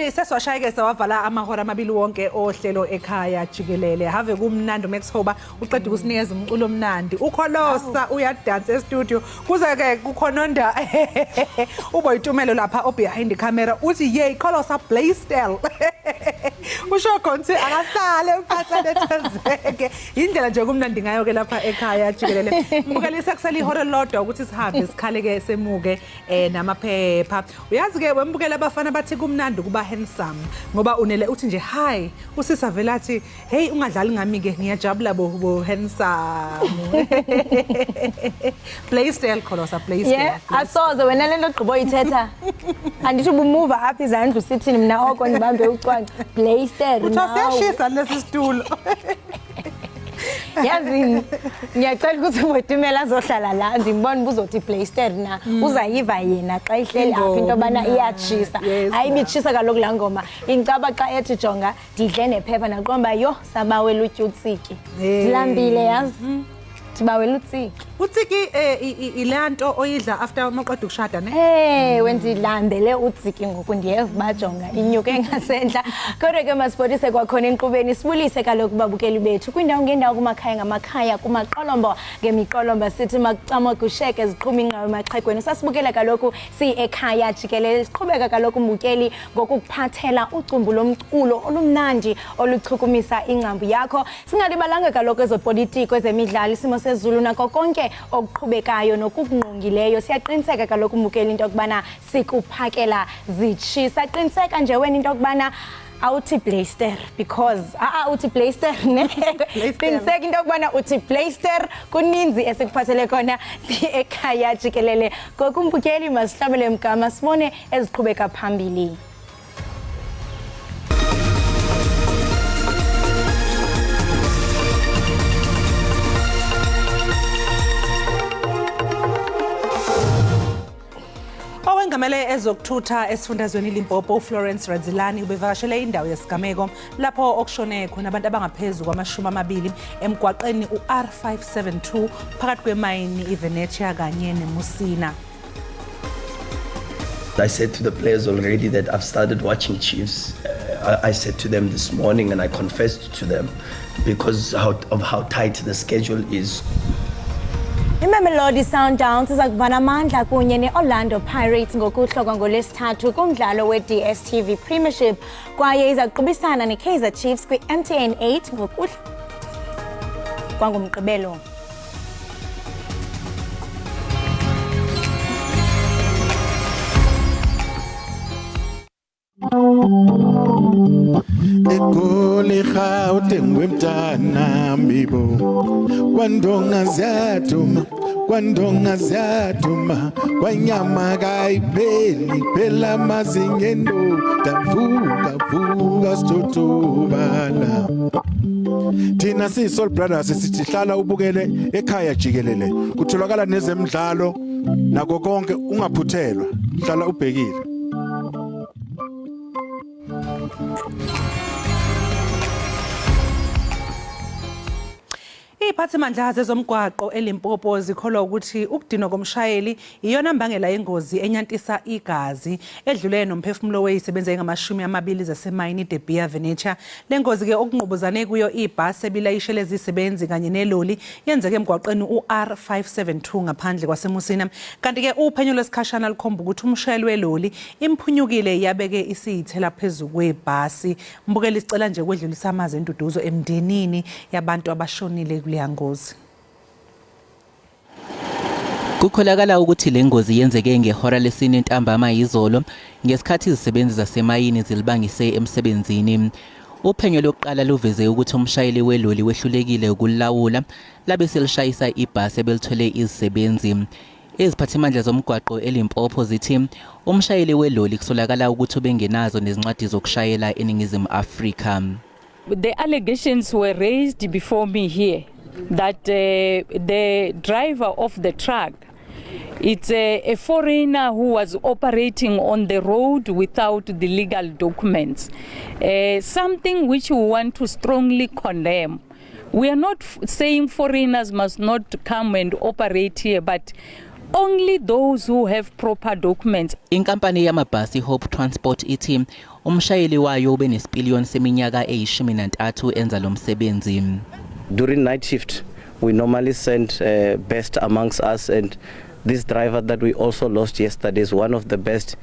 Mbukeli seswashayeke sawavala amahora amabili wonke ohlelo ekhaya jikelele. Have kumnandi uMaxhoba uqeda ukusinikeza umculo omnandi. Ukholosa uyadansa e-studio. Kuze ke kukhononda uboyitumelo lapha behind the camera uthi yey kholosa Blaistel. Usho konke akahlale uphathane thezeke. Indlela nje kumnandi ngayo ke lapha ekhaya jikelele. Mbukeli sekusela ihora lodwa ukuthi sihambe sikhale ke semuke namaphepha. Uyazi ke wembukela abafana bathi kumnandi kuba handsome ngoba unele uthi nje hi usisa vela athi hey ungadlali ngami ke ngiyajabula bo handsome. Blaistel kholosa Blaistel. Yeah, asoze wena lento ogqibo ithetha. Andithi ubumuva apha izandla usithini mina oko ngibambe ucwanga. Blaistel. Uthaseshisa lesi situlo. Yazi ngiyacela ukuthi uboyitumela azohlala la ngibona ubuzothi Blaistel na uzayiva yena xa ihleli apha into bana iyachisa hayi bichisa kaloku la ngoma incaba xa ethi jonga ndidle nephepha naqomba yo sabawela utyutsiki dilambile yazi sibawela utsiki utsiki ilanto oyidla after maqeda ukushada ne wendilambele utsiki ngoku ndiyeva bajonga inyuke ngasendla kodwa ke masibonise kwakhona enqubeni sibulise kaloku babukeli bethu kwindawo ngendawo kumakhaya ngamakhaya kumaqolombo ngemiqolombo sithi makucama kusheke ziqhuma inqawe maxhegweni sasibukela kaloku ekhaya jikelele siqhubeka kaloku mbukeli ngokukuphathela ucumbu lomculo olumnandi oluchukumisa ingcambu yakho singalibalanga kaloku ezopolitiko ezemidlalo isimo sezulu nako konke okuqhubekayo nokukunqongileyo siyaqiniseka kaloku mbukeli into okubana sikuphakela zitshisa qiniseka nje wena into okubana awuthi Blaistel because uthi Blaistel ne qiniseka into okubana uthi Blaistel kuninzi esikuphathele khona ekhaya jikelele ngokumbukeli masihlabele mgama sibone eziqhubeka phambili. Ngamele ezokuthutha esifundazweni Limpopo Florence Radzilani ubevakashele indawo yesigameko lapho okushone khona abantu abangaphezulu kwama-20 emgwaqeni uR572 phakathi kwemayini iVenetia kanye neMusina. I said to the players already that I've started watching Chiefs. I said to them this morning and I confessed to them because of how tight the schedule is. Imamelodi Sundowns izakuvana amandla kunye ne-Orlando Pirates ngokuhlokwa ngolwesithathu kumdlalo we-DStv Premiership kwaye izaqubisana ne-Kaizer Chiefs kwi-MTN 8 ngokuhla kwangomgqibelo. Egoli Gauteng wemntana mbibo kwandonga ziyaduma kwanyama kayipheli phela mazingendo davuka sithuthubala thina siyi-Soul Brothers sithi hlala ubukele ekhaya jikelele kutholakala nezemidlalo nako konke ungaphuthelwa hlala ubhekile. Iziphathimandla zezomgwaqo eLimpopo zikholwa ukuthi ukudinwa komshayeli iyona mbangela yengozi enyantisa igazi edlule nomphefumulo weyisebenza engamashumi zasemayini eDebia Venetia. Lengozi ke okungqubuzane kuyo ibhasi ebilayishele izisebenzi kanye neloli yenzeke emgwaqeni uR572 ngaphandle kwaseMusina. Kanti ke uphenyo lesikhashana likhomba ukuthi umshayeli weloli imphunyukile yabeke isiyithela phezulu kwebhasi. Mbukeli isicela nje kwedlulisa amazi enduduzo emndenini yabantu abashonile ngozi. Kukholakala ukuthi le ngozi yenzeke ngehora lesine ntambama izolo ngesikhathi izisebenzi zasemayini zilibangise emsebenzini. Uphenyo lokuqala luveze ukuthi umshayeli weloli wehlulekile ukulawula labe selishayisa ibhasi ebelithwele izisebenzi. Iziphathimandla zomgwaqo eLimpopo zithi umshayeli weloli kusolakala ukuthi ubengenazo nezincwadi zokushayela eNingizimu Afrika. The allegations were raised before me here that the driver of the truck, it's a foreigner who was operating on the road without the legal documents. Something which we want to strongly condemn. We are not saying foreigners must not come and operate here, but only those who have proper documents. Inkampani yamabhasi Hope Transport ithi umshayeli wayo ube nesipiliyoni seminyaka eyi-13 enza lo msebenzi. During night shift, we normally send best amongst us, and this driver that we also lost yesterday is one of the best.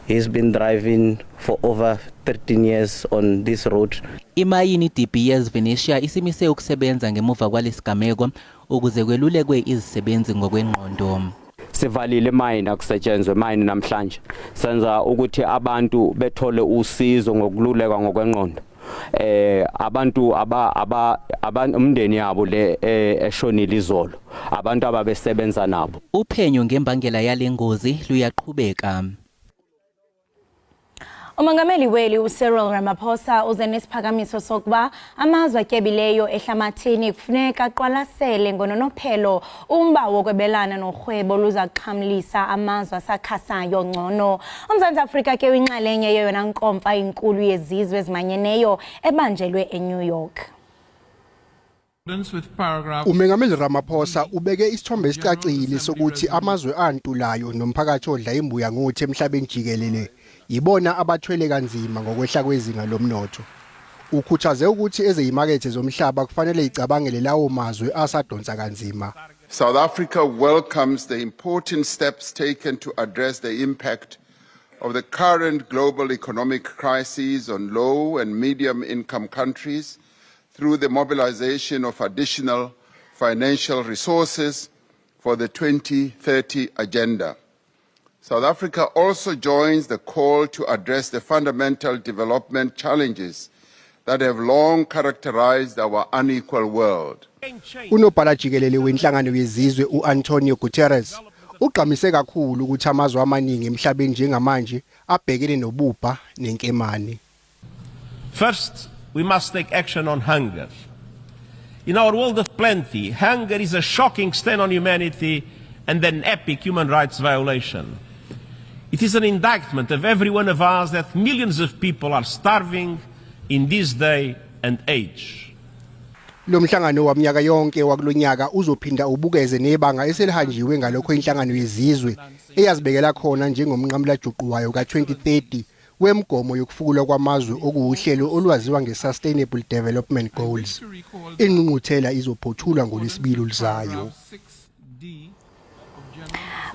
He's been driving for over 13 years on this road. Imayini DBS Venetia isimise ukusebenza ngemuva kwalesigameko ukuze kwelulekwe izisebenzi ngokwengqondo. Sivalile mine akusetshenzwe mine namhlanje. Senza ukuthi abantu bethole usizo ngokululeka ngokwengqondo. Abantu umndeni yabo le eshonile izolo. Abantu ababesebenza nabo. Uphenyo ngembangela yale ngozi luyaqhubeka. Umongameli weli Cyril Ramaphosa uze nesiphakamiso sokuba amazwe atyebileyo ehlamathini kufuneka aqwalasele ngononophelo umba wokwebelana norhwebo luza kuxhamlisa amazwe asakhasayo ngcono. UMzantsi Afrika ke uyinxalenye yeyona nkomfa inkulu yezizwe ezimanyeneyo ebanjelwe eNew York. Umengameli Ramaphosa ubeke isithombe esicacile sokuthi amazwe antulayo nomphakathi odla imbuya ngothi emhlabeni jikelele yibona abathwele kanzima ngokwehla kwezinga lomnotho. Ukhuthaze ukuthi ezeyimakethe zomhlaba kufanele icabangele lawo mazwe asadonsa kanzima. South Africa welcomes the important steps taken to address the impact of the current global economic crisis on low and medium income countries through the mobilization of additional financial resources for the 2030 agenda. South Africa also joins the call to address the fundamental development challenges that have long characterized our unequal world. Unobhala jikelele wenhlangano yezizwe uAntonio Guterres ugqamise kakhulu ukuthi amazwe amaningi emhlabeni njengamanje abhekene nobubha nenkemani. First, we must take action on hunger. In our world of plenty, hunger is a shocking stain on humanity and an epic human rights violation. It is an indictment of every one of us that millions of people are starving in this day and age. Lo mhlangano waminyaka yonke wakulonyaka uzophinda ubukeze nebanga eselihanjiwe ngalokho inhlangano yezizwe eyazibekela khona njengomnqamla juquwayo ka2030 wemgomo yokufukulwa kwamazwe okuhlelo olwaziwa ngeSustainable Development Goals. Ingqungquthela izophothulwa ngoLwesibili oluzayo.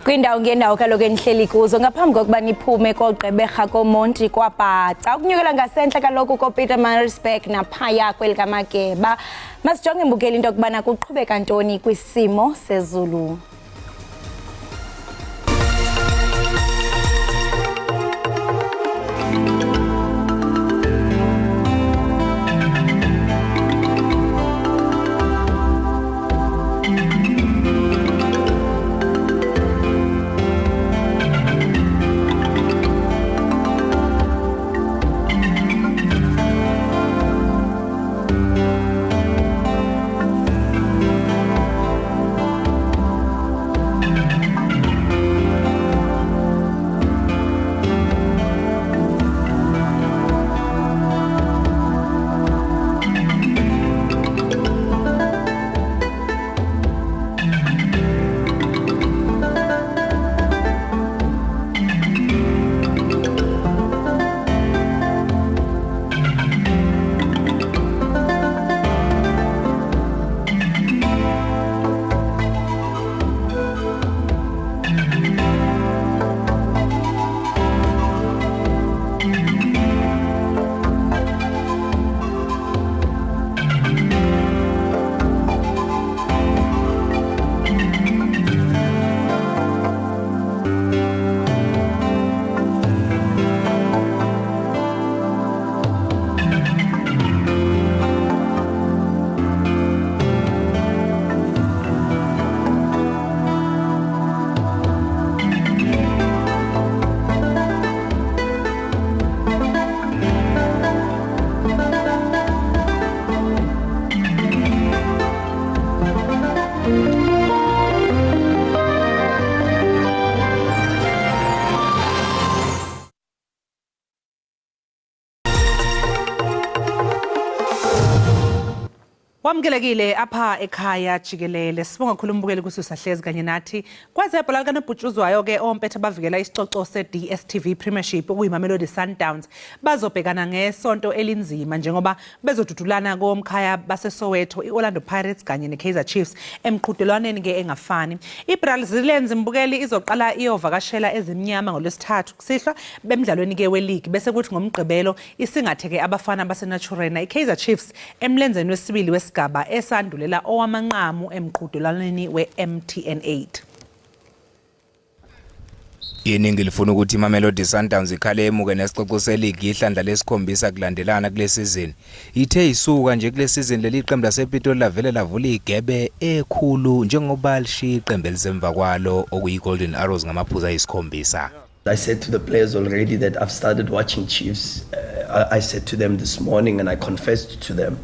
Kwindawo ngendawo kaloku enihleli kuzo ngaphambi kokuba niphume koGqeberha koMonti kwaBhaca ukunyukela ngasenhla kaloku koPietermaritzburg naphaya kwelikaMageba. Masijonge mbukeli into yokubana kuqhubeka ntoni kwisimo sezulu. Wamukelekile apha ekhaya Jikelele sibonga kakhulu umbukeli kususahlezi kanye nathi kwaze ibhola likanobhutshuzwayo ke ompethe bavikela isicoco se-DStv Premiership okuyiMamelodi Sundowns bazobhekana ngesonto elinzima njengoba bezodudulana komkhaya baseSoweto iOrlando Pirates kanye neKaizer Chiefs emqhudelwaneni ke engafani. iBrazilians mbukeli izoqala iyovakashela ezimnyama ngolwesithathu kusihlwa bemidlalweni ke weLeague bese kuthi ngomgqibelo isingatheke abafana baseNaturena iKaizer Chiefs emlenzeni wesibili wesigaba esandulela owamanqamu emqhudelwaneni weMTN 8. Iningi lifuna ukuthi iMamelodi Sundowns ikhale emuke nesicoco seLeague ihlandla lesikhombisa kulandelana kule season. Ithe isuka nje kule season leli qembu lasePitoli lavele lavula igebe ekhulu njengoba lishiya iqembu elisemva kwalo okuyiGolden Arrows ngamaphuzu ayisikhombisa. I said to the players already that I've started watching Chiefs. I said to them this morning and I confessed to them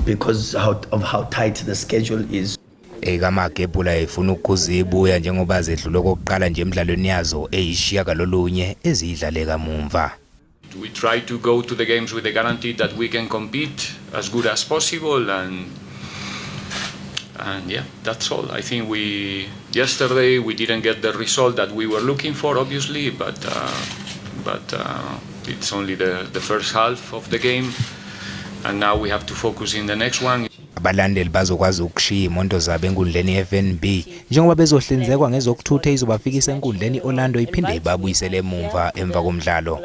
because of how tight the schedule is. Ekamagebhula efuna ukuzibuya njengoba zedlule kokuqala nje emidlalweni yazo eyishiya kalolunye ezidlale kamumva. We try to go to the games with the guarantee that we can compete as good as possible and yeah, that's all. I think yesterday we didn't get the result that we were looking for, obviously, but it's only the first half of the game, and now we have to focus in the next one. Abalandeli bazokwazi ukushiya imondo zabo enkundleni yeFNB njengoba bezohlinzekwa ngezokuthutha izobafikisa enkundleni iOrlando iphinde ibabuyisele emumva emva komdlalo.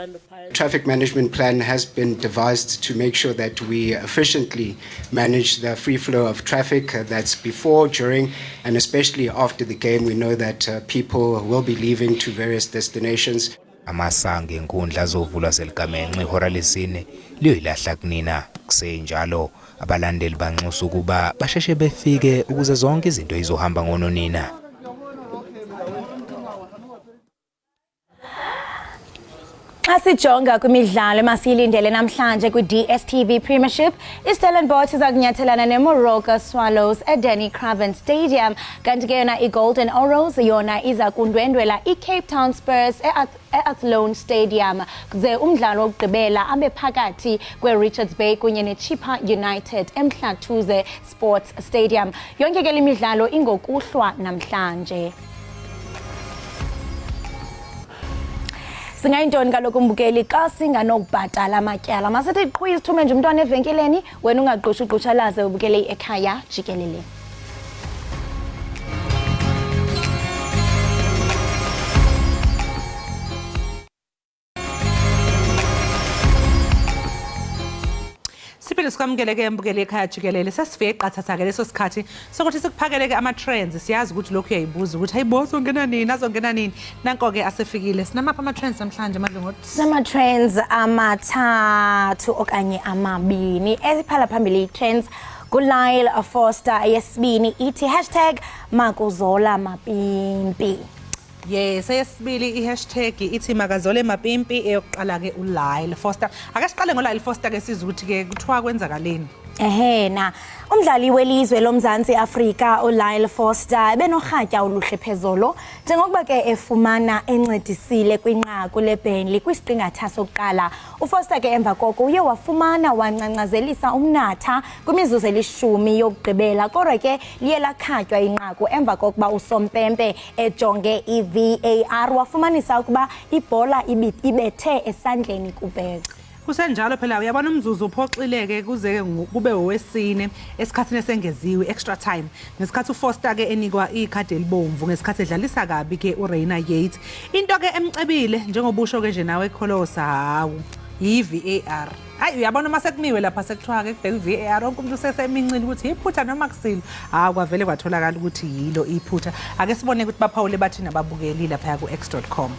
Traffic management plan has been devised to make sure that we efficiently manage the free flow of traffic that's before, during, and especially after the game. We know that people will be leaving to various destinations. Amasange enkundla azovulwa seligamenxe ihora lesine liyoyilahla kunina kusenjalo abalandeli banxusa ukuba basheshe befike ukuze zonke izinto izohamba ngononina. Asijonga kwimidlalo emasiyilindele namhlanje kwi-DStv Premiership, iStellenbosch izakunyathelana neMoroka Swallows eDanny Craven Stadium, kanti ke yona iGolden Arrows yona iza kundwendwela iCape Town Spurs eAthlone Stadium, ze umdlalo wokugqibela abe phakathi kweRichards Bay kunye neChippa United eMhlathuze Sports Stadium. Yonke ke lemidlalo ingokuhlwa namhlanje. Singayintoni kaloku mbukeli xa singanokubhatala amatyala masithi qhwi isithume nje umntwana evenkileni wena ungagqusha-gqushalaze ubukele Ekhaya Jikelele. Siphinde sikwamukele mbukeli Ekhaya Jikelele sesifike qathatha ke leso sikhathi sokuthi sikuphakele ke ama-trends siyazi ukuthi lokhu uyayibuza ukuthi hayibo azongena nini nanko ke asefikile sinamapha ama-trends namhlanje madlungothi sinama-trends amathathu okanye amabini esiphala phambili i-trends kuLyle Foster yesibini ithi #makuzola-mapimpi. Yes, eyesibili i-hashtag ithi makazole mapimpi eyokuqala ke uLyle Foster. Ake siqale ngoLyle Foster ke sizwe ukuthi ke kuthiwa kwenzakaleni. Na umdlali welizwe loMzantsi Afrika uLyle Foster benorhatya oluhle phezolo njengokuba ke efumana encedisile kwinqaku leBurnley kwisiqingatha sokuqala. uFoster ke emva koko uye wafumana wancancazelisa umnatha kwimizuzu elishumi yokugqibela kodwa ke liye lakhatywa inqaku emva kokuba uSompempe ejonge iVAR wafumanisa ukuba ibhola ibethe esandleni kuBheka. Kusenjalo phela uyabona umzuzu uphoxileke kuze kube owesine esikhathini esengeziwe extra time ngesikhathi uFoster ke enikwa ikhadi elibomvu ngesikhathi edlalisa kabi ke uReina Yates. Into ke emcebile njengobusho ke nje nawe Kholosa hawu iVAR. Hayi uyabona mase kuniwe lapha sekuthiwa ke kubheka iVAR wonke umuntu usesemincili ukuthi iphutha noma kusilo. Kwavele kwatholakala ukuthi yilo iphutha. Ake sibone ukuthi baphawule bathi nababukeli lapha ku x.com.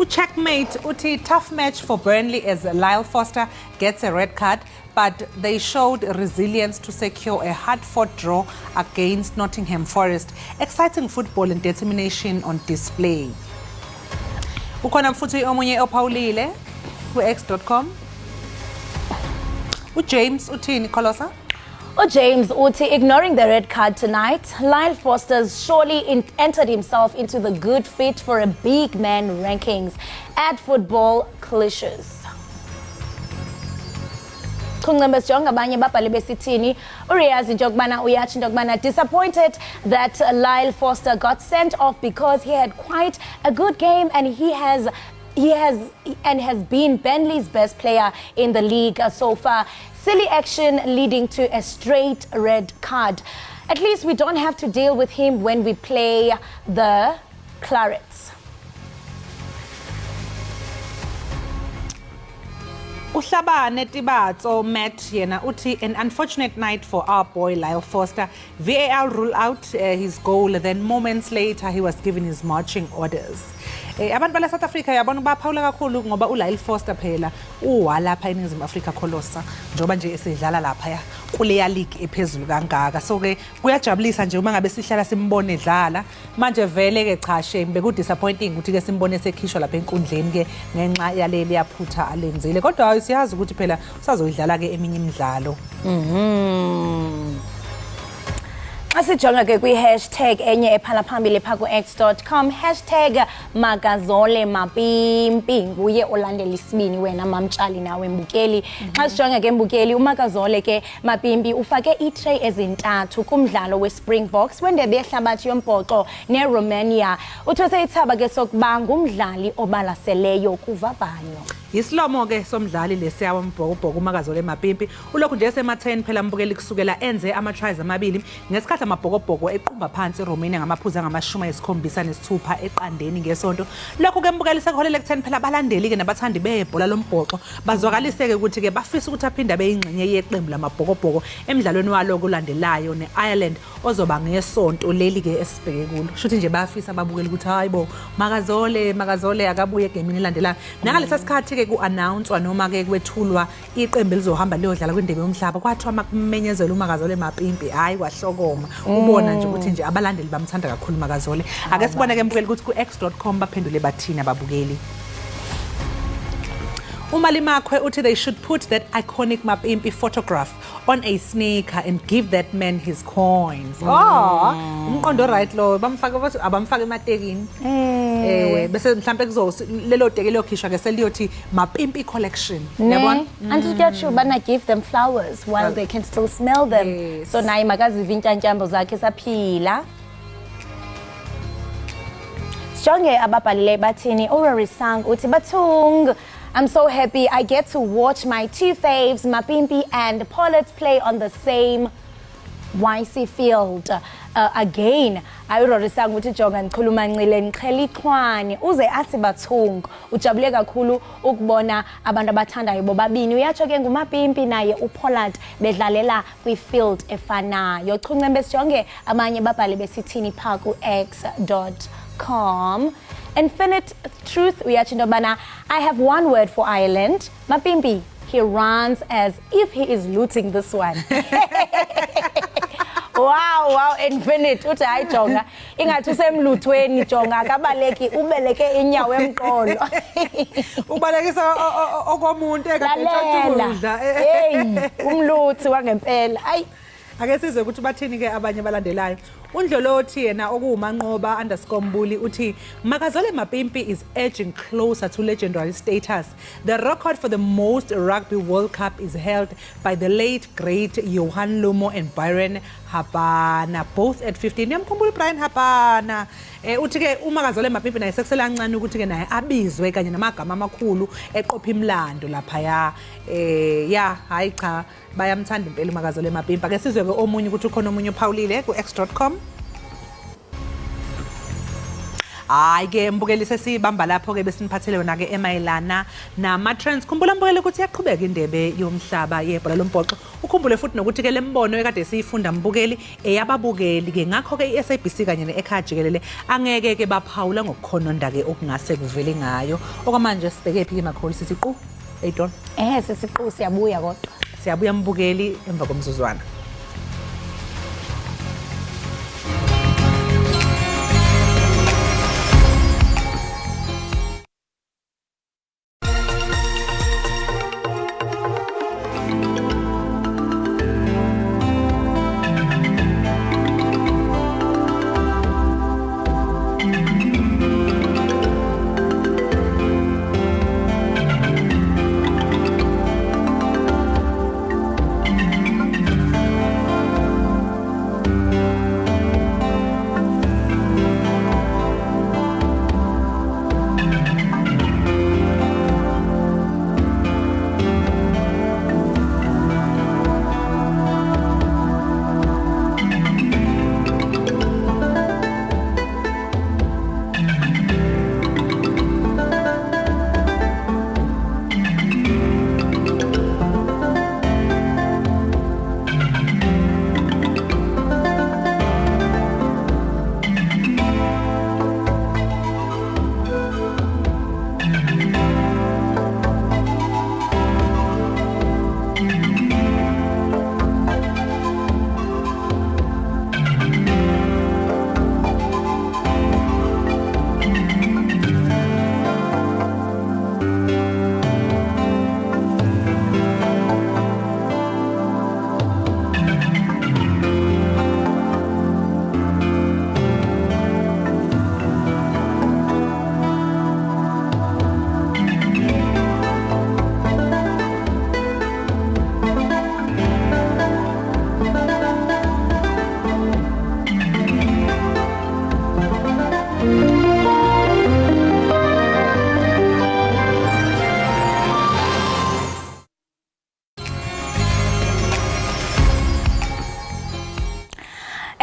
Checkmate uthi tough match for Burnley as Lyle Foster gets a red card, but they showed resilience to secure a hard-fought draw against Nottingham Forest. Exciting football and determination on display. Ukhona futhi omunye ophawulile ku x.com. James uthini Kholosa? James uthi ignoring the red card tonight, Lyle Foster's surely entered himself into the good fit for a big man rankings. Add football cliches. sichunqembe sijonga abanye babhali besithini. Uriyazi into yokubana uyatsho into yokubana disappointed that Lyle Foster got sent off because he had quite a good game and he has been Burnley's best player in the league so far. Silly action leading to a straight red card. At least we don't have to deal with him when we play the Clarets. Uhlabane Tibatso Matt yena uthi an unfortunate night for our boy Lyle Foster. VAR rule out his goal, then moments later he was given his marching orders. Abantu bala South Africa yabona baphawula kakhulu ngoba uLyle Foster phela uwalapha eNingizimu Afrika kholosa njoba nje esedlala lapha ya kuleya league ephezulu kangaka. So ke kuyajabulisa nje uma ngabe sihlala simbone edlala. Manje vele ke cha shame beku disappointing ukuthi ke simbone sekhishwa lapha enkundleni ke ngenxa yaleli yaphutha alenzile. Kodwa siyazi ukuthi phela usazoyidlala ke eminye imidlalo. Asijonga ke kwi-hashtag enye ephala phambili pha ku-x.com #magazole mapimpi nguye olandela isibini wena mamtshali nawe mbukeli. Xa sijonga ke mbukeli uMagazole ke mapimpi ufake i-tray ezintathu kumdlalo we-Springboks wendebe yehlabathi yombhoxo ne-Romania. Uthose ithaba ke sokuba ngumdlali obalaseleyo kuvavanyo. Yisilomo ke somdlali lesiya wombhokobhoko uMagazole mapimpi ulokhu nje esema-10 phela mbukeli kusukela enze ama-tries amabili ngesikhathi amabhokobhoko equmba phansi eRomania ngamaphuzu angama-76 eqandeni ngesonto. Lokhu ke mbukeli sekuholele ku-10 phela abalandeli ke nabathandi bebhola lombhoxo bazwakalise ke ukuthi ke bafisa ukuthi aphinde beyingxenye yeqembu lamabhokobhoko emidlalweni walo kulandelayo neIreland ozoba ngesonto leli ke esibheke kulo. Shuthi nje bafisa ababukeli ukuthi hayibo Magazole akabuye egemini elandelayo. Nangalesa sikhathi ke ku-announcwa noma ke kwethulwa iqembu elizohamba liyodlala kwindebe yomhlaba kwathiwa makumenyezela uMagazole mapimpi hayi kwahlokoma. Ubona nje ukuthi nje abalandeli bamthanda kakhulu Magazole. Ake sibone ke mbukeli ukuthi ku-x.com baphendule bathina ababukeli. Umalimakwe uthi they should put that iconic mapimpi photograph on a sneaker and give that man his coins. Umqondo right lo bamfaka abamfaka ematekini. Bese mhlambe lelo teki lokhishwa ke seliyothi mapimpi collection. Yabona? And to get you bana give them flowers while they can still smell them. Yes. So nayi makaziva intshantyambo zakhe saphila. Sijonge ababhalile bathini Urari Sang uthi Bathung, I'm so happy I get to watch my two faves Mapimpi and Pollard play on the same YC field again. Urari Sang uthi jonga ngikhuluma ncile ngiqhela iqhwane uze athi Bathung ujabule kakhulu ukubona abantu abathandayo bobabini. Uyatsho ke nguMapimpi naye uPollard bedlalela kwi-field efanayo. Chungcembe sijonge abanye babhali besithini pha ku-x.com. Infinite Truth uyatsho into yobana I have one word for Ireland. Mapimpi, he runs as if he is looting this one. Wow, Infinite uthi hayi jonga ingathi usemluthweni jonga akabaleki ubeleke inyawo emqolo. Ubalekisa okomuntu ekadla. Hey, umluthi wangempela. Ayi ake size ukuthi bathini ke abanye abalandelayo. Undlolothi yena okuwumanqoba _mbuli uthi Magazole mapimpi is edging closer to legendary status. The record for the most Rugby World Cup is held by the late great Johan Lumo and Byron Habana, both at 15. Yamkhumbula Brian Habana. Uthi ke uMagazole mapimpi naye sekusela kancane ukuthi ke naye abizwe kanye namagama amakhulu eqopha imlando lapha ya hayi cha bayamthanda impela uMagazole mapimpi. Ake sizwe ke omunye ukuthi ukhona omunye uphawulile ku-x.com. Hayi ke mbukeli sesibamba lapho ke besiniphathele yona ke emayelana nama-trends. Khumbula mbukeli ukuthi yaqhubeka indebe yomhlaba yebhola lombhoxo. Ukhumbule futhi nokuthi ke lembono ekade siyifunda mbukeli eyababukeli ke ngakho ke i-SABC kanye ne-Ekhaya Jikelele angeke ke baphawula ngokukhononda ke okungase kuvele ngayo. Okwamanje sibheke phi ke makhulu sithi qu Ayton. Sesiqu siyabuya kodwa. Siyabuya mbukeli emva komzuzwana.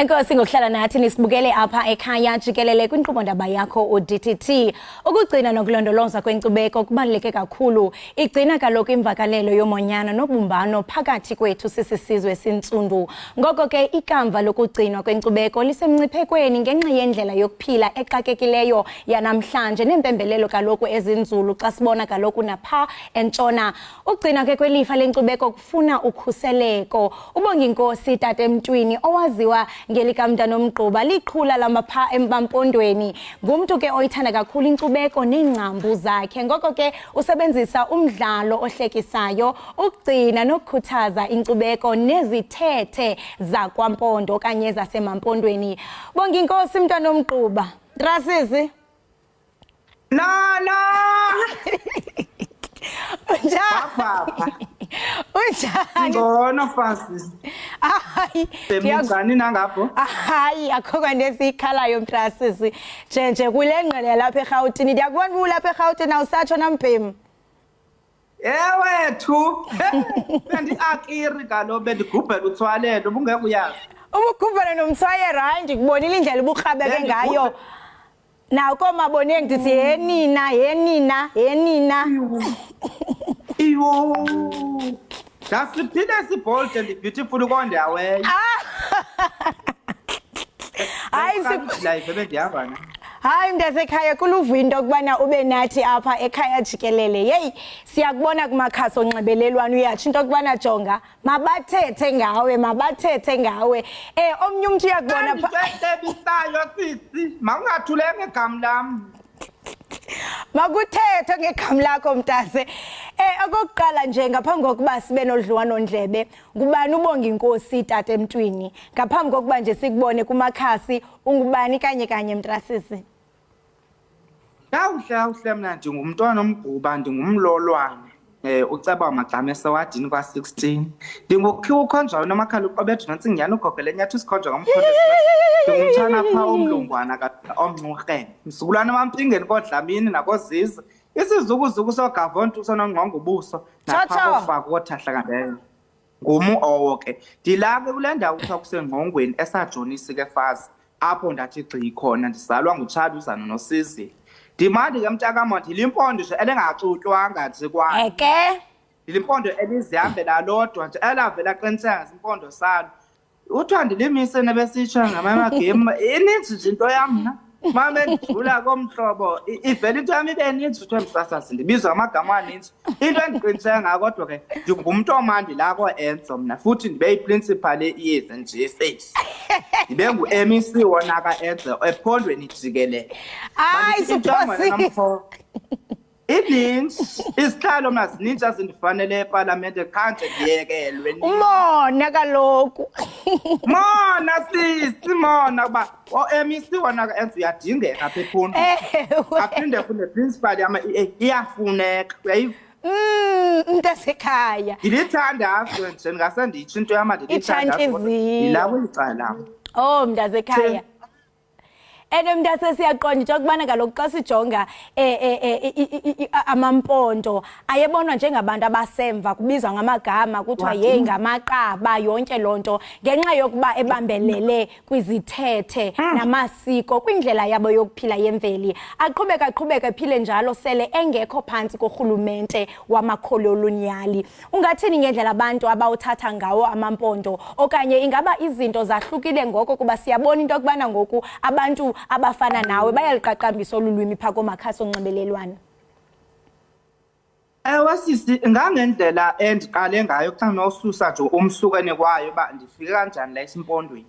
Enkosi ngokuhlala nathi nisibukele apha ekhaya jikelele kwinkqubo ndaba yakho uDTT. Ukugcina nokulondoloza kwenkcubeko kubaluleke kakhulu. Igcina kaloku imvakalelo yomonyano nobumbano phakathi kwethu sisizwe sintsundu. Ngoko ke ikamva lokugcinwa kwenkcubeko lisemngciphekweni ngenxa yendlela yokuphila exakekileyo yanamhlanje neempembelelo kaloku ezinzulu xa sibona kaloku napha entshona. Ukugcina ke kwelifa lenkcubeko kufuna ukhuseleko. Ubonga inkosi Tate Mtwini owaziwa ngelikamntana nomgquba liqhula lamapha empampondweni. Ngumntu ke oyithanda kakhulu inkcubeko neengcambu zakhe. Ngoko ke usebenzisa umdlalo ohlekisayo ukugcina nokukhuthaza inkcubeko nezithethe zakwampondo okanye zasemampondweni. Bonga inkosi mntwana nomgquba. Drasisi. Nana. Unjani? Unjani? Ngona fasi. Hayi, ngiyazani nangapho? Hayi, akho kwanto esikhalayo mntrasisi. Nje kule ngqele lapha eGauteng. Ndiyakubona ulapha eGauteng awusatsho nampemu. Wethu. Bendiakiri kalo bendigubhela uthwalelo ubungeke uyazi. Ubugubhela nomthwaye right ngikubonile indlela ubukrabeke ngayo. Naw komabone ngithi yenina. Iyo. Dasiphile sibold and beautiful konde away. Hayi live bendiyava na. Hayi mntasekhaya kuluva into kubana ube nathi apha ekhaya jikelele. Hey siyakubona kumakhasi onxibelelwano uyatsho into kubana jonga mabathethe ngawe. Omnye umuntu uyakubona Ngicebisayo sisi makungathulenge igama lami. Makuthethe ngegama lakho mntase. Okokuqala nje ngaphambi kokuba sibe nodliwano ndlebe ngubani ubonga inkosi Tate Mtwini. Ngaphambi kokuba nje sikubone kumakhasi ungubani kanye mntrasisi. Awuhle mina ndingumntwana nomgquba ndingumlolwane. Uceba magama esewadini kwa16. Ndingokhiwa ukhonjwa nomakhala uqobethu nantsi ngiyana ugogele nyathi sikhonjwa ngomkhonto. Ndingumthana pha omlungwana omnxurhene. Msukulwana mampingeni kodlamini nakozizwe. Isizukuzuku sogavonto sonongqongo ubuso napha kofaka kothahla kandeyo. Ngumu owo ke. Ndilapha kule ndawo kuthiwa kusengqongweni esajonisi ke fazi. Apho ndathi gxi khona ndizalwa nguChaduzana noSizwe. Dimandi ke mntakamothi limpondo nje elingacutywanga nje kwayo. Eke Limpondo elizihambela lodwa nje elavela qiniseka ngesimpondo salo. Uthiwa ndilimise nebesitsha ngamagame ininzi nje into yami na. Mama ndijula komhlobo ivela into yami ibeninzi uthe msasazi ndibizwa amagama aninzi. Into endiqiniseka ngako kodwa ke ndingumuntu omandi la koEnzo mina futhi ndibe yiprincipal eYes and GSH. Ndibe nguMEC wona kaEnzo ephondweni jikelele. Hayi suphosi. Ininzi isihlalo mina zininzi azindifanele eParliament khanje ndiyekelwe. Umona kaloku. Mona sisi mona kuba oMEC wona kaEnzo uyadingeka apha ephondweni. Aphinde futhi neprincipal yama iyafuneka. Uyayiva? Mntasekhaya. Ndilithanda nje ngase nditsho into yama ndilithanda. Yilawo icala. Oh mntasekhaya. Mntase siyaqonda into yokubana kaloku xa sijonga amampondo ayebonwa njengabantu abasemva kubizwa ngamagama kuthiwa yeyi ngamaqaba yonke loo nto ngenxa yokuba ebambelele kwizithethe namasiko kwindlela yabo yokuphila yemveli. Aqhubeka ephile njalo sele engekho phantsi korhulumente wamakholoniali. Ungathini ngendlela abantu abawuthatha ngawo amampondo okanye ingaba izinto zahlukile ngoko kuba siyabona into yokubana ngoku abantu abafana nawe bayaliqaqambisa olulwimi pha komakhasi onxibelelwano? Sisi ngangendlela endiqale ngayo xa nosusa nje umsukene kwayo ba ndifike kanjani la esimpondweni.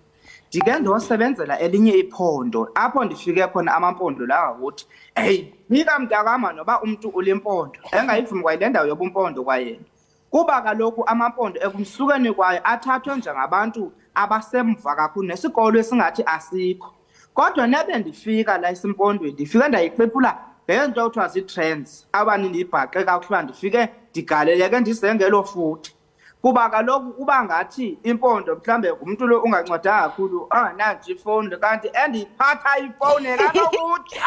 Ndike ndosebenzela elinye iphondo apho ndifike khona amampondo lawa ukuthi hey nika mntakama noba umuntu ulimpondo engayivumi kwayile ndawo yobumpondo kwayena. Kuba kaloku amampondo ekumsukene kwayo athathwe njengabantu abasemva kakhulu nesikolo esingathi asikho. Kodwa nebe ndifika la esimpondweni ndifike ndayixephula ngento kuthiwa zii-trends abani ndibhaqe kakuhle ndifike ndigaleleke ndisengelo futhi kuba kaloku kuba ngathi impondo mhlambe umuntu lo ungancwadanga kakhulu nanti ifowuni kanti endiphatha ifowuni kalokuthi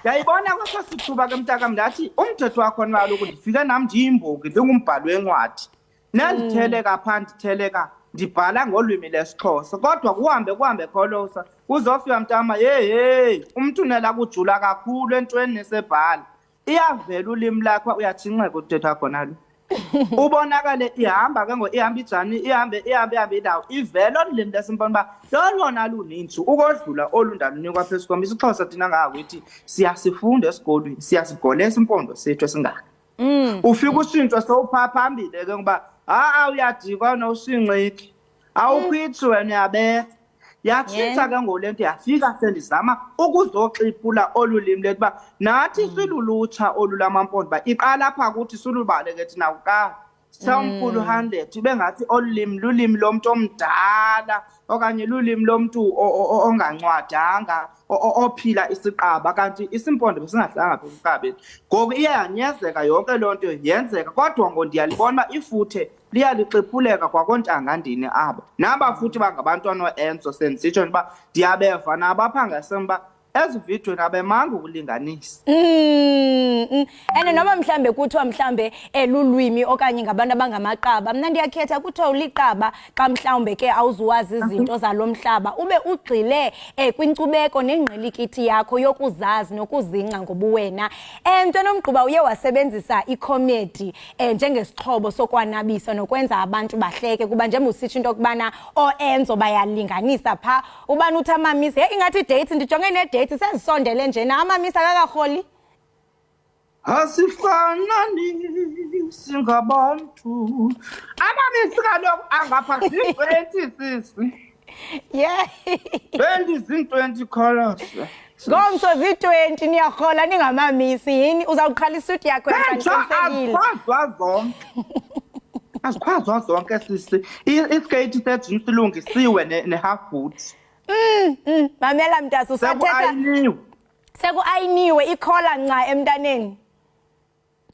ndayibona kweso sithuba ke mntaka ndathi umthetho wakho nalo ndifike nami ndiyimbuki ndingumbhali wencwadi nenditheleka phaa nditheleka ndibhala ngolwimi lesiXhosa kodwa kuhambe kholosa uzofika mntama hey umuntu unela kujula kakhulu entweni nesebhala iyavela ulimi lakho uyajinxeka uthetha khona lo ubonakale ihamba ke ihamba ijani ihambe indawo ivela olimi lesimbona ba lolona luninzi ukodlula olundalunikwa phezulu kwami isiXhosa thina ngakithi siyasifunda esikolweni siyasigolela impondo sethu esingaka ufika ushintsho sowupha phambili ke ngoba uyadikwa noshinxiki awukwithi wena uyabetha yatshintsha ke ngolento yafika sendizama ukuzoxiphula olulimi lethu ba nathi silulutsha olulamampondo ba iqala apha kuthi sulubaleke thina uqala somkhulu 100 bengathi olulimi lulimi lomuntu omdala okanye lulimi lomuntu ongancwadanga ophila isiqaba kanti isimpondo besingahlanga phe esikabeni ngoku iyanyezeka yonke lonto yenzeka kodwa ngondiyalibona ifuthe liyalixephuleka kwakontangandini aba naba futhi bangabantwana oenso sensitsho ba ndiyabeva nabapha ngasemba ezividweni abemanga ukulinganisa ene noma mhlambe kuthiwa mhlambe elulwimi okanye ngabantu abangamaqaba mna ndiyakhetha kuthiwa uliqaba xa mhlambe ke awuzuwazi izinto zalomhlaba ube ugxile kwinkcubeko nengqilikithi yakho yokuzazi nokuzingca ngobuwena mntwana omgquba uye wasebenzisa icomedy njengesixhobo sokwanabisa nokwenza abantu bahleke kuba njengoba usitsho into okubana oenzo bayalinganisa pha ubani uthi amamisi ingathi date ndijonge ne date sezisondele njena amamisa akakarholi asifanani singabantu amamisi kaloku angapha 20 sisi yeah 20 colors ngomso zi-20 niyarhola ningamamisi yini uzawuqhala isuti yakho eqinisekile azikhwazwa zonke sisi iskate sejini silungisiwe ne-half boot mamela mntasi usathetha seku-ayiniwe ikhola nca emntaneni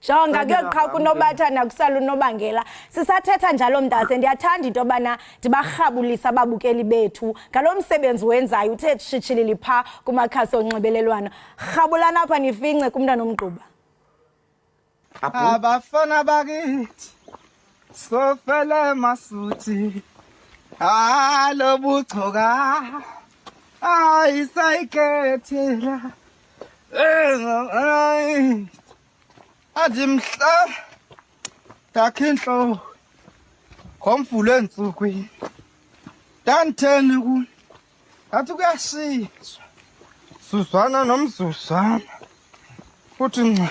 jonga kuyoqha kunobatha nakusala unobangela sisathetha njalo mntase ndiyathanda into yobana ndibarhabulisa ababukeli bethu ngalo msebenzi wenzayo uthe tshitshilili phaa kumakhasi onxibelelwano rhabulana apha nifince kumntana omgquba abafana bakithi sofele masuthi lo buchoka ayisayikethela adimhla dakhinhlo khomvulo entsukwini danteni ku athi kuyashitsha Suzwana nomzuzwana futhi nca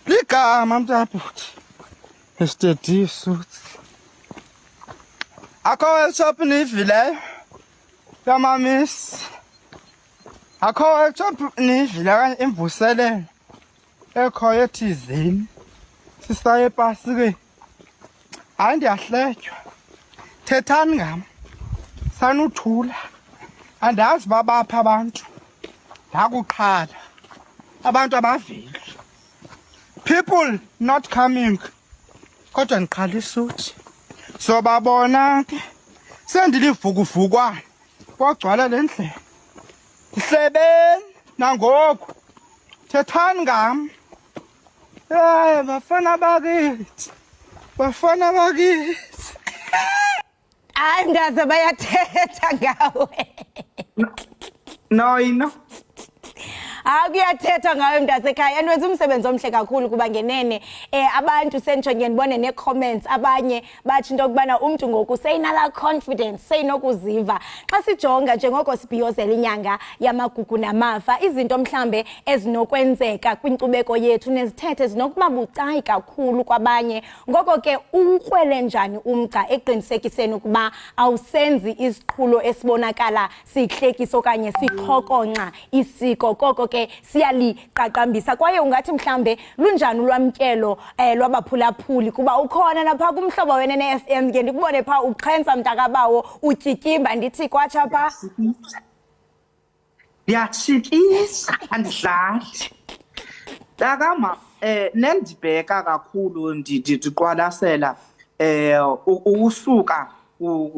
ligama mntabhuti estedi suits akho shop nivileyo yamamisi akho shop nivile kanye imvuselelo ekhoyo ethizeni sisaye pasi ke hayi ndiyahletywa thethani ngam sanuthula andazi babapha abantu ndakuqhala abantu abavile people not coming kodwa ndiqhala isuthi so babona ke sendilivukuvukwana kwagcwala le ndlela ndihlebeni nangoku thethani ngam bafana bakithi hayi ndaze bayathetha ngawe no kuyathethwa ngawe mntasekhaya and wenza umsebenzi omhle kakhulu kuba ngenene abantu sentsho ngendibone nee-comments abanye bathi into yokubana umntu ngoku seyinala confidence seyinokuziva xa sijonga njengoko sibhiyozela inyanga yamagugu namafa izinto mhlambe ezinokwenzeka kwinkcubeko yethu nezithethe zinokuba bucayi kakhulu kwabanye ngoko ke ukrwele njani umgca eqinisekiseni ukuba awusenzi isiqhulo esibonakala sihlekiso okanye sixhokonxa isiko koko ke siyaliqaqambisa kwaye ungathi mhlambe lunjani ulwamkelo lwabaphulaphuli kuba ukhona napha kumhlobo wena ne-FM ke ndikubone pha uqhensa mntakabawo utyityimba ndithi kwatsha pha ndiyatshikisa andidlali takama nendibheka kakhulu ndiqwalasela ukusuka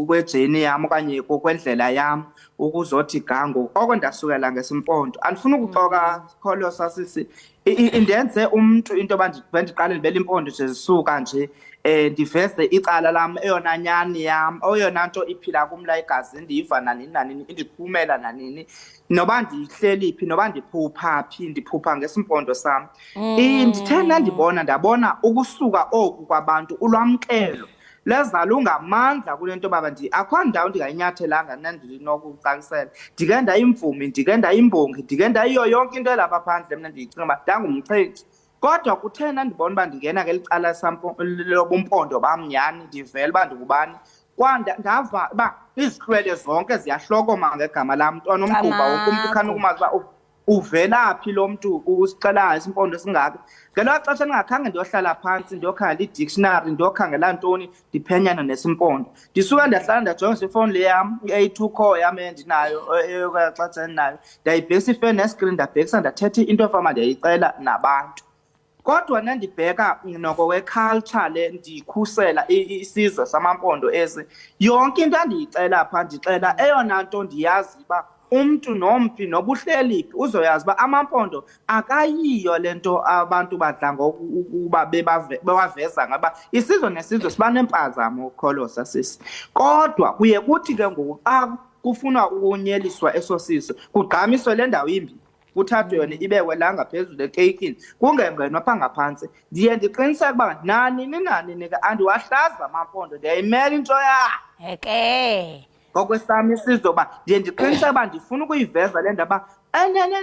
kwejeni yam okanye kwendlela yam ukuzothi gango oko ndasukela ngesimpondo andifuna ukuxoka kholosa sisi indenze umuntu into bendiqale ndibele impondo nje zisuka nje ndiveze icala lam eyona nyani yam oyona nto iphila kum la egazini ndiyiva nanini indiphumela nanini noba ndihleli phi noba ndiphupha phi ndiphupha ngesimpondo sam. Ndithe ndabona ukusuka oku kwabantu ulwamkelo lezala ungamandla kule nto baba akho ndawo ndingayinyathelanga nendinokucacisela. Ndike ndayimvumi, ndike ndayimbongi, ndike ndayiyo yonke into elapha phandle mna ndiyicinga uba ndangumxhentsi. Kodwa kuthena ndibona uba ndingena ngeli cala lobumpondo bam nyhani ndivele uba ndingubani. Ndava uba izihlwele zonke ziyahlokoma ngegama lam mntwana omgquba wonke umntu khana ukumazi uba uvela phi lo mntu usicelayo isimpondo singaka. Ngelo xesha ndingakhange ndiyohlala phantsi ndiyokhangela i-dictionary ndiyokhangela ntoni ndiphenyana nesimpondo. Ndisuka ndahlala ndajonga ifowuni le yam i-A2 core yam endinayo xa ndinayo ndayibhekisa ifowuni neskrini ndabhekisa ndathetha into efama ndiyayicela nabantu. Kodwa ndibheka noko kweculture le ndikhusela isizwe samampondo esi yonke into andiyicela pha ndixela eyona nto ndiyazi uba umntu nomphi nobuhleli phi uzoyazi uba amampondo akayiyo le nto abantu badla ngokuba bewaveza ngaba isizwe nesizwe siba nempazamo ukholosa sisi. Kodwa kuye kuthi ke ngoku xa kufunwa ukunyeliswa eso sizwe kugqamiswe le ndawo imbi kuthathwe yona ibekwe la ngaphezulu ekeyikini kungengenwa pha ngaphantsi. Ndiye ndiqiniseke uba nanini ke andiwahlaza amampondo ndiyayimela into Heke ngokwesam isizwe uba ndiye ndiqiniseke uba ndifuna ukuyiveza le ndaba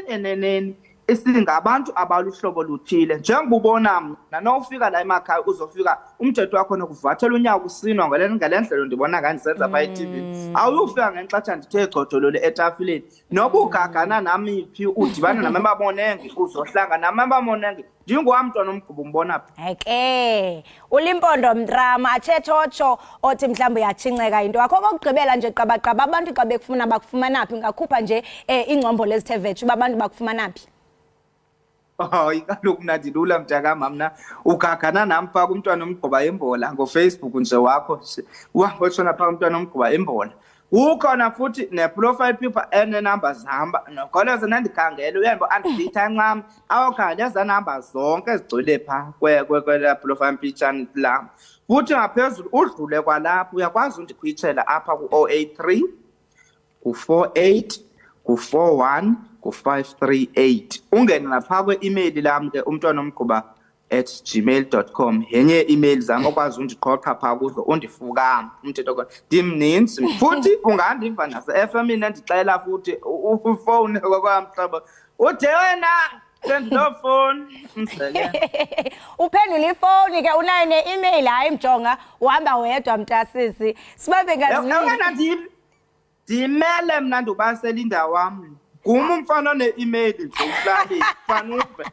eneneni singabantu abaluhlobo luthile. Njengoba ubona mna nowufika la emakhaya uzofika umthetho wakho nokuvathela unyawo kusinwa ngale ndlela ndibona ngandisenza pha eTV. Awuyufika ngenxatsha ndithe gcodolole etafileni noba ugagana nami phi udibana namemba monenge uzohlanga namemba monenge ndingowamntwana omgquba umbona phi. Heke ulimpondo mntrama atshethotsho othi mhlawumbe uyatshinceka into yakho okugqibela nje qabaqaba abantu xa bekufuna bakufumana phi ngakhupha nje ingcombolo ezithe vetshe uba abantu bakufumana phi. Hayi kaloku mna ndilula mntakama mna ugagana nam phaa kumntwana omgquba imbola ngoFacebook nje wakho uhambe otshona phaa kumntwana omgquba imbola. Ukhona futhi ne-profile picture enenamba zam nokholoze nandikhangela uyembo andiditha ncam awukhangela eza namba zonke ezigcwele phaa kwela profile picture lam. Futhi ngaphezulu udlule kwalapho uyakwazi undikhwitshela apha ku-083 ku-48 ku-41 ku-538 ungene naphaa kwe-email lam ke umntwana omgquba @gmail.com yenye email zam okwazi undiqhoqa phaa kuzo undifukama umthetho kona ndimninzi futhi ungandiva nase-FM endixela futhi ufowuni kwakwamhlobo ude wena sendilofoni uphendula ifowuni ke unayo ne-email hayi mjonga uhamba wedwa mntasisi sibabe ngazini ndimele mna ndibasela indawo wam ngum umfana one-email nje uhlalile fanuve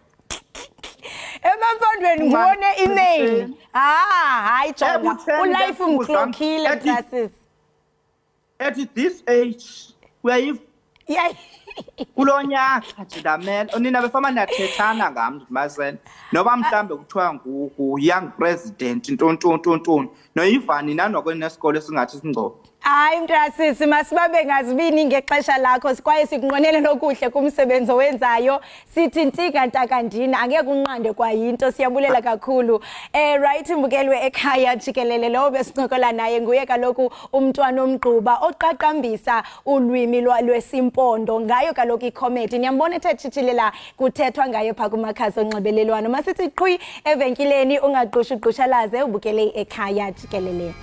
emampondweni ngone email hayi jonga ulife umklokhile mntasisi at this age uyayiva kulo nyaka nje ndamela nina befama nathethana ngam ndibasela noba mhlambe kuthiwa ngu-young president ntontontoni noyivani nanokwenesikolo esingathi singcobo. Hayi mntasisi masibabe ngazibini ngexesha lakho kwaye sikunqwenele lokuhle kumsebenzi owenzayo sithi ntika ntakandina angeke unqande kwayinto siyabulela kakhulu. Right mbukeli we-Ekhaya Jikelele lo besincokola naye nguye kaloku umntwana omgquba oqaqambisa ulwimi lwesimpondo ngayo kaloku icomedy niyambona ethe tshitshilela kuthethwa ngayo phaa kumakhasi onxibelelwano. Masithi qhwi evenkileni ungaqushuqushalaze ubukele i-Ekhaya Jikelele.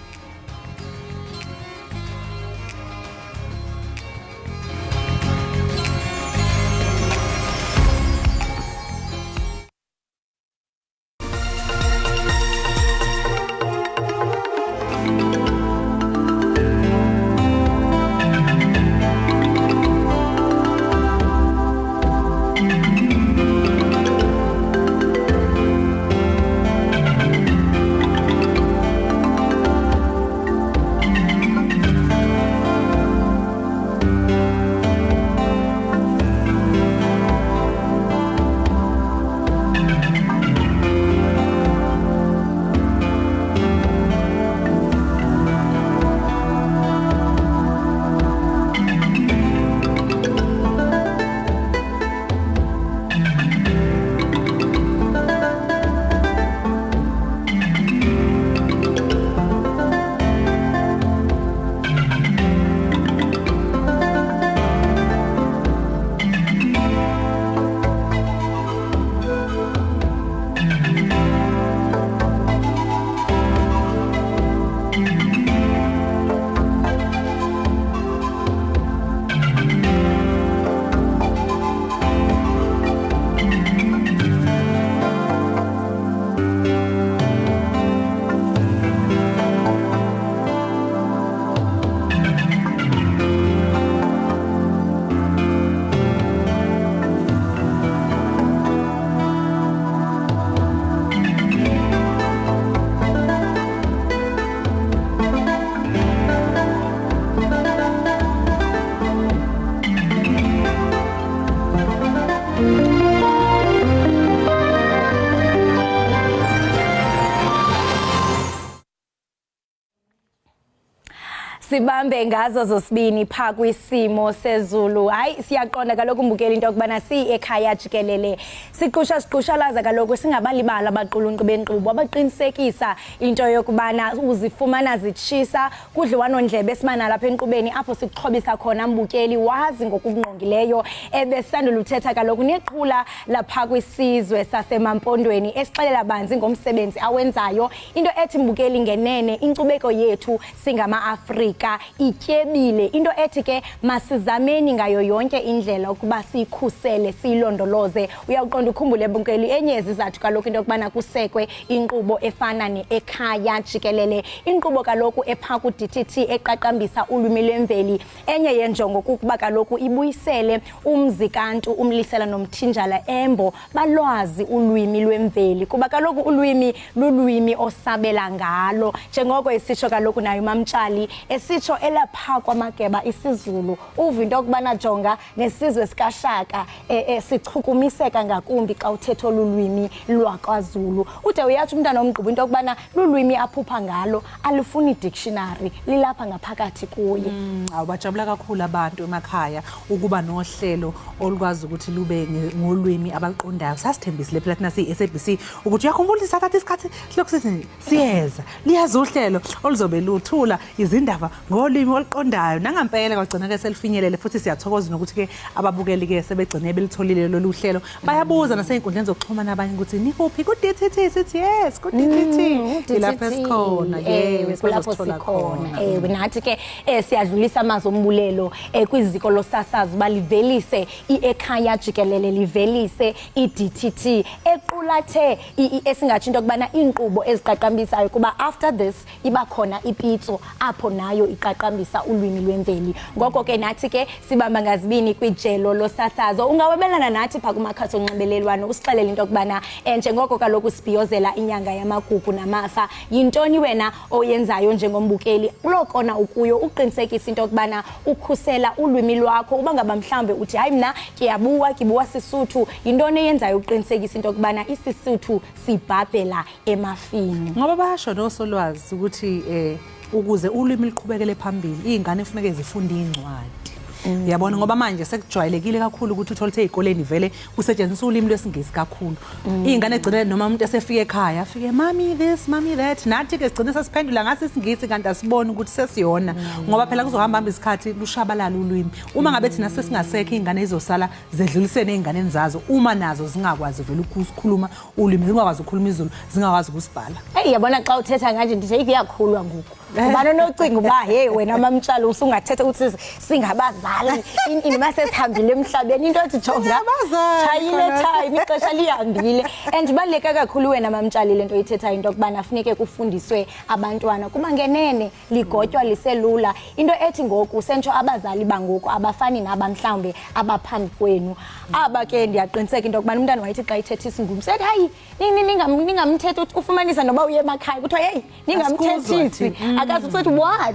sibambe ngazo zosibini pha kwisimo sezulu. Hayi siyaqonda kaloku umbukeli into yokubana Ekhaya Jikelele siqushalaza kaloku singabalibala abaqulunqi benkqubo abaqinisekisa into yokubana uzifumana zitshisa kudliwanondlebe esimana lapha enkqubeni apho sikuxhobisa khona mbukeli wazi ngokungqongileyo ebesandula uthetha kaloku neqhula lapha kwisizwe sasemampondweni esixelela banzi ngomsebenzi awenzayo into ethi mbukeli ngenene inkcubeko yethu singama-Afrika ityebile into ethi ke masizameni ngayo yonke indlela ukuba siyikhusele siyilondoloze. Uyawuqonda ukhumbule mbukeli enye yezizathu kaloku into yokubana kusekwe inkqubo efana ne-Ekhaya Jikelele, inkqubo kaloku epha ku-DTT eqaqambisa ulwimi lwemveli. Enye yenjongo kukuba kaloku ibuyisele umzikantu umlisela nomthinjala embo balwazi ulwimi lwemveli kuba kaloku ulwimi lulwimi osabela ngalo njengoko isitsho kaloku nayo uMamtshali esitsho elapha kwamageba isiZulu uva into yokubana jonga nesizwe sikaShaka sichukumiseka ngakumbi xa uthetha olulwimi lwakwaZulu. Ude uyathi umntana omgquba into yokubana lulwimi aphupha ngalo alufuni dictionary lilapha ngaphakathi kuye. Awubajabula kakhulu abantu emakhaya ukuba nohlelo olukwazi ukuthi lube ngolwimi abaluqondayo. Sasithembisile phela thina SABC ukuthi uyakhumbula isikhathi silokusithi siyeza liyazi uhlelo oluzobe luthula izindaba ngolwimi oluqondayo nangampela kwagcina ke selifinyelele futhi siyathokoza nokuthi ke ababukeli ke sebegcine belitholile lolu hlelo. Bayabuza nasey'nkundleni zokuxhumana abanye ukuthi nikuphi ku-DTT sithi yes ku-DTT ilapho esikhona kulapho sikhona nathi ke siyadlulisa amazwi ombulelo kwiziko losasazo balivelise i-Ekhaya Jikelele livelise i-DTT equlathe esingatsho into yokubana iinkqubo eziqaqambisayo kuba after this iba khona ipitso apho nayo iqaqambisa ulwimi lwemveli. Ngoko ke nathi ke sibamba ngazibini kwijelo losasazo. Ungawebelana nathi pha kumakhasi onxibelelwano usixelele into yokubana njengoko kaloku sibhiyozela inyanga yamagugu namafa yintoni wena oyenzayo njengombukeli kulokona ukuyo uqinisekisa into yokubana ukhusela ulwimi lwakho uba ngaba mhlawumbe uthi hayi mna kibuwa Sisuthu yintoni eyenzayo uqinisekisa into yokubana isiSuthu sibhabhela emafini. Ngoba basho nosolwazi ukuthi ukuze ulwimi liqhubekele phambili izingane kufanele zifunde incwadi. Uyabona ngoba manje sekujwayelekile kakhulu ukuthi utholithe ezikoleni vele kusetshenziswa ulimi lwesingisi kakhulu. Izingane egcine noma umuntu esefika ekhaya afike mami this mami that nathi ke sigcine sesiphendula ngase isingisi kanti asiboni ukuthi sesiyona ngoba phela kuzohamba isikhathi lushabalala ulwimi. Uma ngabe thina sesingasekho izingane izosala zedlulisene ezinganeni zazo uma nazo zingakwazi vele ukukhuluma ulimi zingakwazi ukukhuluma iZulu zingakwazi ukusibhala. Yabona xa uthetha kanje ndithi iyakhulwa ngoku. Ubani nocinga uba hey wena Mamtshali usungathetha ukuthi singabazali ini mase sihambile emhlabeni into ethi jonga chayile time ixesha lihambile and baleka kakhulu wena Mamtshali lento ithetha into kubana kufuneke kufundiswe abantwana kuba ngenene ligotywa liselula into ethi ngoku sentsho abazali bangoku abafani nabamhlawumbe abaphambi kwenu aba ke ndiyaqiniseka into kubana umntana wayithi xa ithetha isingumsi ethi hayi ningamthetha ufumanisa noba uye emakhaya kuthiwa hey ningamthethisi akazuthi what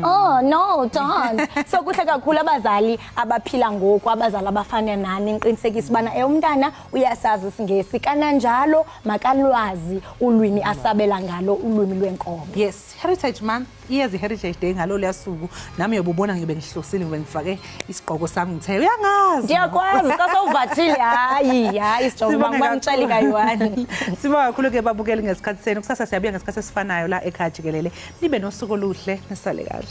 oh no don't so kuhle kakhulu abazali abaphila ngoku abazali abafana nani niqinisekisa bana umntana uyasazi isingesi kananjalo makalwazi ulwimi asabela ngalo ulwimi lwenkomo. Yes, Heritage Month iyezi Heritage Day ngalo leyasuku nami uyobubona ngibe ngihlosile ngibe ngifake isigqoko sami ngithe uyangazi ndiyakwazi xa sowuvathile hayi isijongo bangibamtshali kayiwani. Sibonga kakhulu ke babukeli ngesikhathi senu kusasa siyabuya ngesikhathi esifanayo la Ekhaya Jikelele nibe nosuku oluhle nisale kahle.